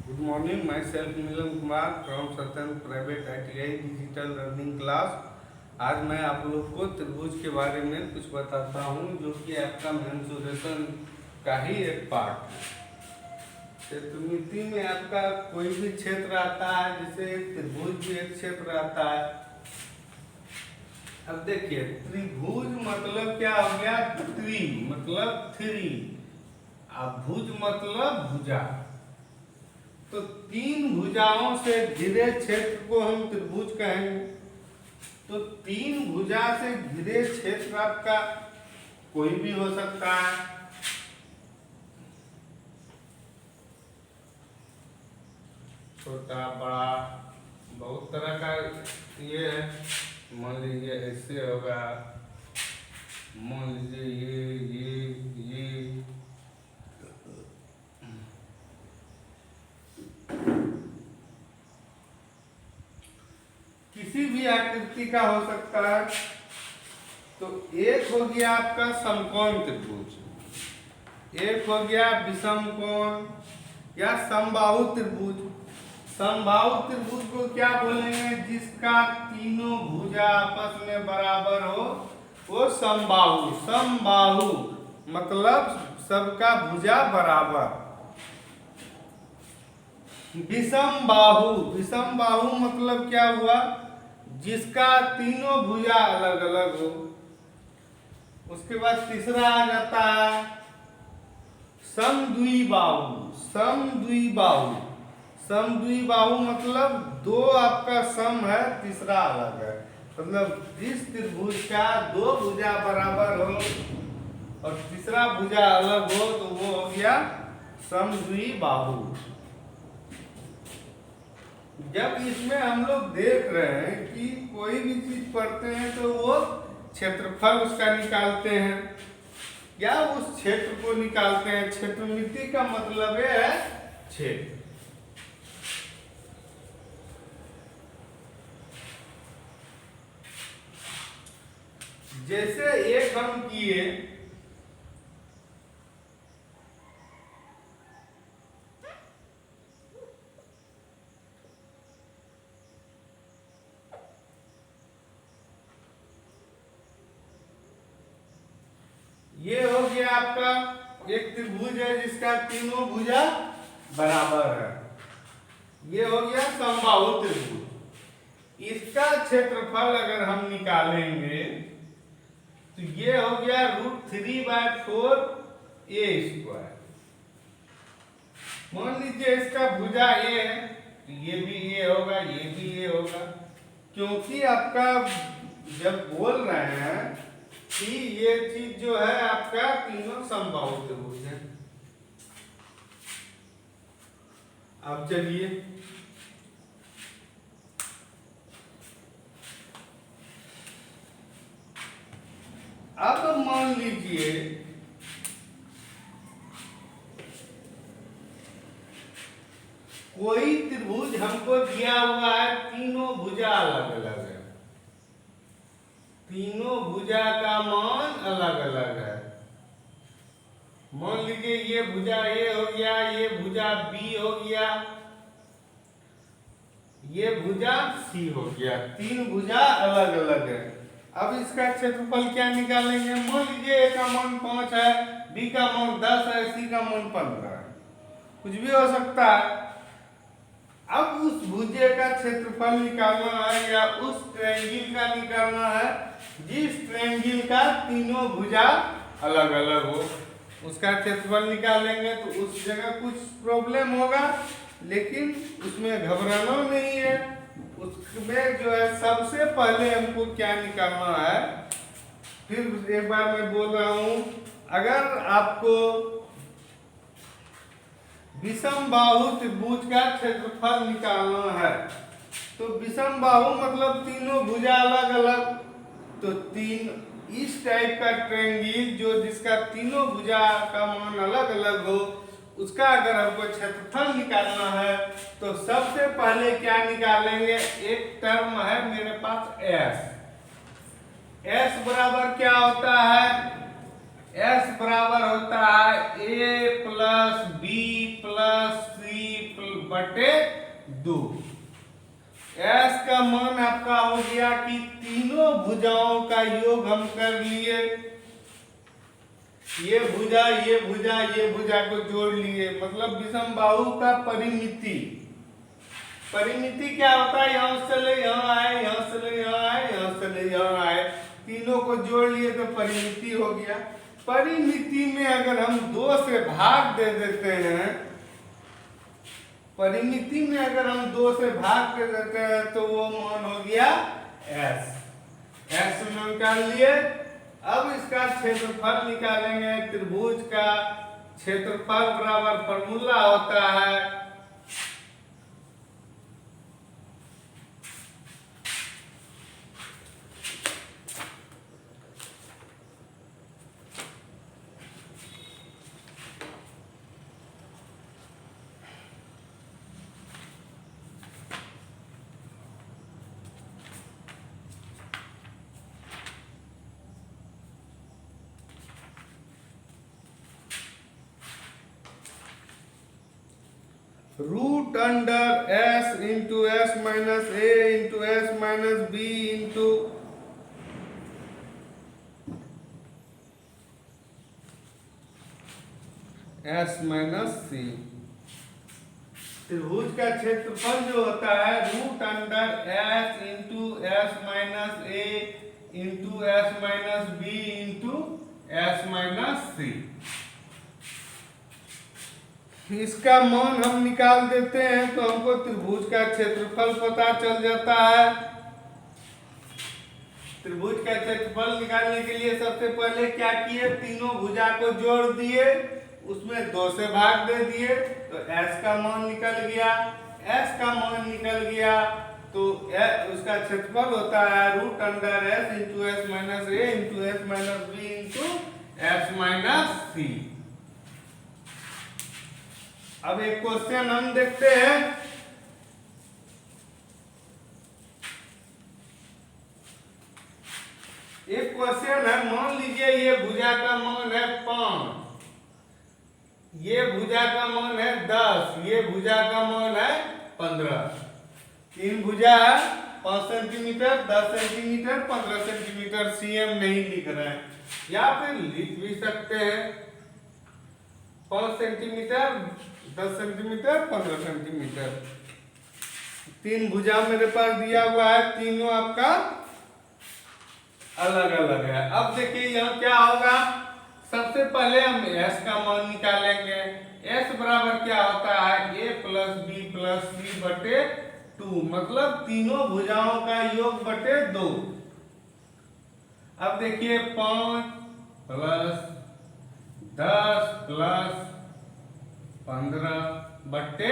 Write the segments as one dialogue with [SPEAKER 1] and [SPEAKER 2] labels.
[SPEAKER 1] Good morning, myself Milan Kumar from Satyan private ITI digital learning class. आज मैं आप लोग को त्रिभुज के बारे में कुछ बताता हूँ जो कि आपका मेंसुरेशन का ही एक पार्ट है। क्षेत्रमिति में आपका कोई भी क्षेत्र आता है, जैसे त्रिभुज भी एक क्षेत्र आता है। अब देखिए, त्रिभुज मतलब क्या हो गया? त्रि मतलब थ्री, अब भुज मतलब भुजा। तो तीन भुजाओं से घिरे क्षेत्र को हम त्रिभुज कहेंगे। तो तीन भुजा से घिरे क्षेत्र आपका कोई भी हो सकता है। छोटा बड़ा बहुत तरह का ये है। मान लीजिए ऐसे होगा, मान लीजिए ये किसी भी आकृति का हो सकता है। तो एक हो गया आपका समकोण त्रिभुज, एक हो गया विषम कोण या समबाहु त्रिभुज। समबाहु त्रिभुज को क्या बोलेंगे? जिसका तीनों भुजा आपस में बराबर हो वो समबाहु। समबाहु मतलब सबका भुजा बराबर। विषम बाहु, विषम बाहु मतलब क्या हुआ? जिसका तीनों भुजा अलग अलग हो। उसके बाद तीसरा आ जाता है समद्विबाहु। समद्विबाहु, समद्विबाहु मतलब दो आपका सम है, तीसरा अलग है। मतलब जिस त्रिभुज का दो भुजा बराबर हो और तीसरा भुजा अलग हो तो वो हो गया समद्विबाहु। जब इसमें हम लोग देख रहे हैं कि कोई भी चीज पढ़ते हैं तो वो क्षेत्रफल उसका निकालते हैं या उस क्षेत्र को निकालते हैं। क्षेत्रमिति का मतलब है क्षेत्र। जैसे एक हम किए, ये हो गया आपका एक त्रिभुज है जिसका तीनों भुजा बराबर है। ये हो गया समबाहु त्रिभुज। इसका क्षेत्रफल अगर हम निकालेंगे तो ये हो गया √3/4 a स्क्वायर। मान लीजिए इसका भुजा a है तो ये भी a होगा, ये भी a होगा, क्योंकि आपका जब बोल रहे हैं कि ये चीज जो है आपका तीनों समबाहु त्रिभुज है। अब चलिए अब मान लीजिए कोई त्रिभुज हमको दिया हुआ है, तीनों भुजा अलग अलग है, तीनों भुजा का मान अलग अलग है। मान लीजिए ये भुजा A हो गया, ये भुजा B हो गया, ये भुजा C हो गया, तीन भुजा अलग अलग है। अब इसका क्षेत्रफल क्या निकालेंगे? मान लीजिए A का मान 5 है, B का मान 10 है, C का मान 15 है, कुछ भी हो सकता है। अब उस भुजे का क्षेत्रफल निकालना है या उस ट्रायंगल का निकालना है जिस ट्रायंगल का तीनों भुजा अलग अलग हो। उसका क्षेत्रफल निकालेंगे तो उस जगह कुछ प्रॉब्लम होगा, लेकिन उसमें घबराना नहीं है। उसमें जो है सबसे पहले हमको क्या निकालना है, फिर एक बार मैं बोल रहा हूं, अगर आपको विषम बाहु त्रिभुज का क्षेत्रफल निकालना है तो विषम बाहु मतलब तीनों भुजा अलग अलग। तो तीन इस टाइप का ट्रायंगल जो जिसका तीनों भुजा का मान अलग अलग हो, उसका अगर हमको क्षेत्रफल निकालना है तो सबसे पहले क्या निकालेंगे? एक टर्म है मेरे पास S। S बराबर क्या होता है? S बराबर होता है A + B + C 1/2। S का मान आपका हो गया कि तीनों भुजाओं का योग हम कर लिए, ये भुजा ये भुजा ये भुजा को जोड़ लिए, मतलब विषम बाहु का परिमिति। परिमिति क्या होता है, यहाँ से ले यहाँ आए, यहाँ से ले यहाँ आए, यहाँ से ले यहाँ आए, तीनों को जोड़ लिए तो परिमिति हो गया। परिमिति में अगर हम 2 से भाग दे देते हैं, परिमिति में अगर हम 2 से भाग दे देते हैं तो वो मान हो गया S में निकाल लिए। अब इसका क्षेत्रफल निकालेंगे। त्रिभुज का क्षेत्रफल बराबर फॉर्मूला होता है root under S into S minus A into S minus B into S minus C। त्रिभुज का क्षेत्रफल जो होता है root under S into S minus A into S minus B into S minus C। इसका मान हम निकाल देते हैं तो हमको त्रिभुज का क्षेत्रफल पता चल जाता है। त्रिभुज का क्षेत्रफल निकालने के लिए सबसे पहले क्या किए, तीनों भुजा को जोड़ दिए, उसमें 2 से भाग दे दिए तो S का मान निकल गया। S का मान निकल गया तो उसका क्षेत्रफल होता है root under S into S minus A into S minus B into S minus C। अब एक क्वेश्चन हम देखते हैं। एक क्वेश्चन है, मान लीजिए ये भुजा का मान है 5, ये भुजा का मान है 10, ये भुजा का मान है 15। 3 भुजा है, 5 सेंटीमीटर, 10 सेंटीमीटर, 15 सेंटीमीटर। CM नहीं लिख रहे हैं, या फिर लिख भी सकते हैं 5 सेंटीमीटर, 10 सेंटीमीटर, 15 सेंटीमीटर। 3 भुजा मेरे पास दिया हुआ है, तीनों आपका अलग अलग है। अब देखिए यहाँ क्या होगा, सबसे पहले हम S का मान निकालेंगे। S बराबर क्या होता है, A plus B plus C बटे 2, मतलब तीनों भुजाओं का योग बटे 2। अब देखिए 5 प्लस 10 प्लस 15 बट्टे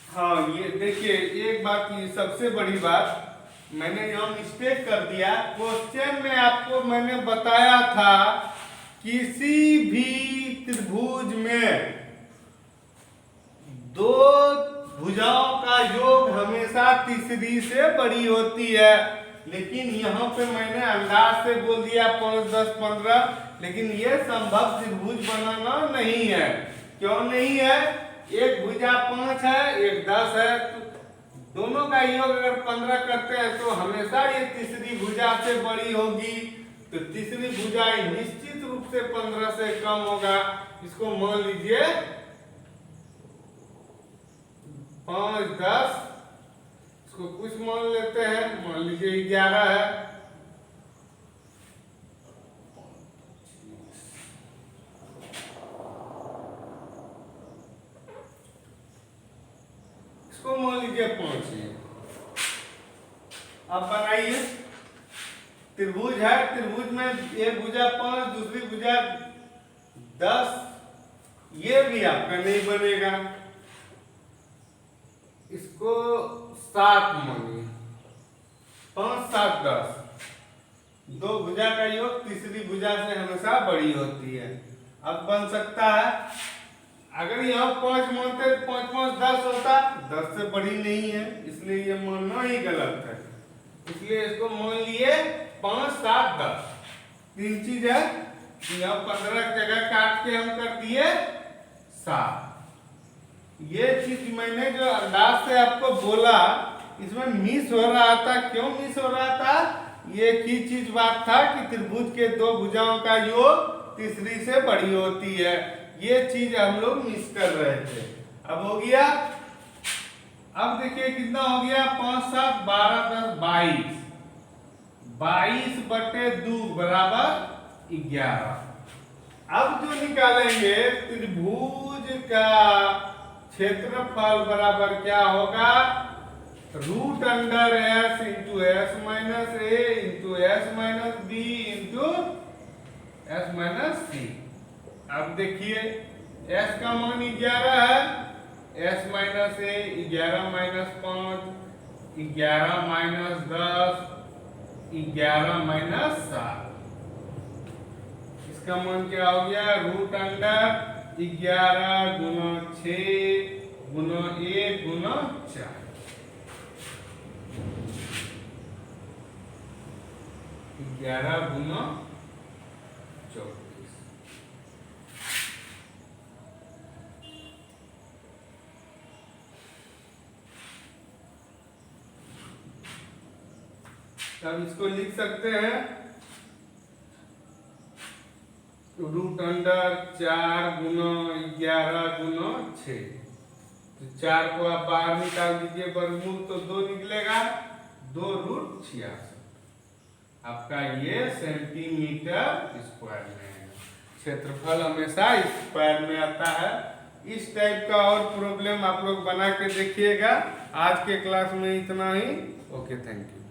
[SPEAKER 1] 'हाँ ये देखिए एक बात, ये सबसे बड़ी बात मैंने यहाँ मिस्टेक कर दिया। क्वेश्चन में आपको मैंने बताया था किसी भी त्रिभुज में 2 भुजाओं का योग हमेशा तीसरी से बड़ी होती है, लेकिन यहाँ पे मैंने अंदाज से बोल दिया 5, 10, 15, लेकिन ये संभव त्रिभुज बनाना नहीं है। क्यों नहीं है, एक भुजा 5 है, एक 10 है, तो दोनों का योग अगर 15 करते हैं तो हमेशा ये तीसरी भुजा से बड़ी होगी, तो तीसरी भुजा निश्चित रूप से 15 से कम होगा। इसको मान लीजिए 5, 10, इसको कुछ मान लेते हैं, मान लीजिए 11 है। इसको मान लीजिए 5 है। अब बनाइए, त्रिभुज है, त्रिभुज में एक भुजा 5, दूसरी भुजा 10, ये भी आपका नहीं बनेगा। इसको 7 मानिए, 5, 7, 10, 2 भुजा का योग तीसरी भुजा से हमेशा बड़ी होती है। अब बन सकता है, अगर यहाँ 5 मानते 5, 5, 10 होता, 10 से बड़ी नहीं है, इसलिए ये मानना ही गलत है। इसलिए इसको मान लिए 5, 7, 10, 3 चीज है, यह 15 की जगह काट के हम कर दिए 7। ये चीज मैंने जो अंदाज से आपको बोला इसमें मिस हो रहा था। क्यों मिस हो रहा था? ये की चीज बात था कि त्रिभुज के दो भुजाओं का योग तीसरी से बड़ी होती है। ये चीज हम लोग मिस कर रहे थे। अब हो गया। अब देखिए कितना हो गया, 5 7 12 10 22, 22 बटे 2 बराबर 11। अब जो निकालेंगे त्रिभुज का क्षेत्रफल बराबर क्या होगा, root under S into S minus A into S minus B into S minus C. अब देखिए एस का मान 11 है, S minus A 11 minus 5, 11 minus 10, 11 minus 7। इसका मान क्या हो गया, रूट अंडर 11 गुना 6 गुना 1 गुना 4, 11 गुना 24। तब इसको लिख सकते हैं रूट अंडर 4 गुना 11 गुना 6। तो 4 को आप बाहर निकाल दीजिए, वर्गमूल तो 2 निकलेगा, 2 रूट 66। आपका ये सेंटीमीटर स्क्वायर में है। क्षेत्रफल हमेशा स्क्वायर में आता है। इस टाइप का और प्रॉब्लम आप लोग बना के देखिएगा। आज के क्लास में इतना ही। Okay, thank you.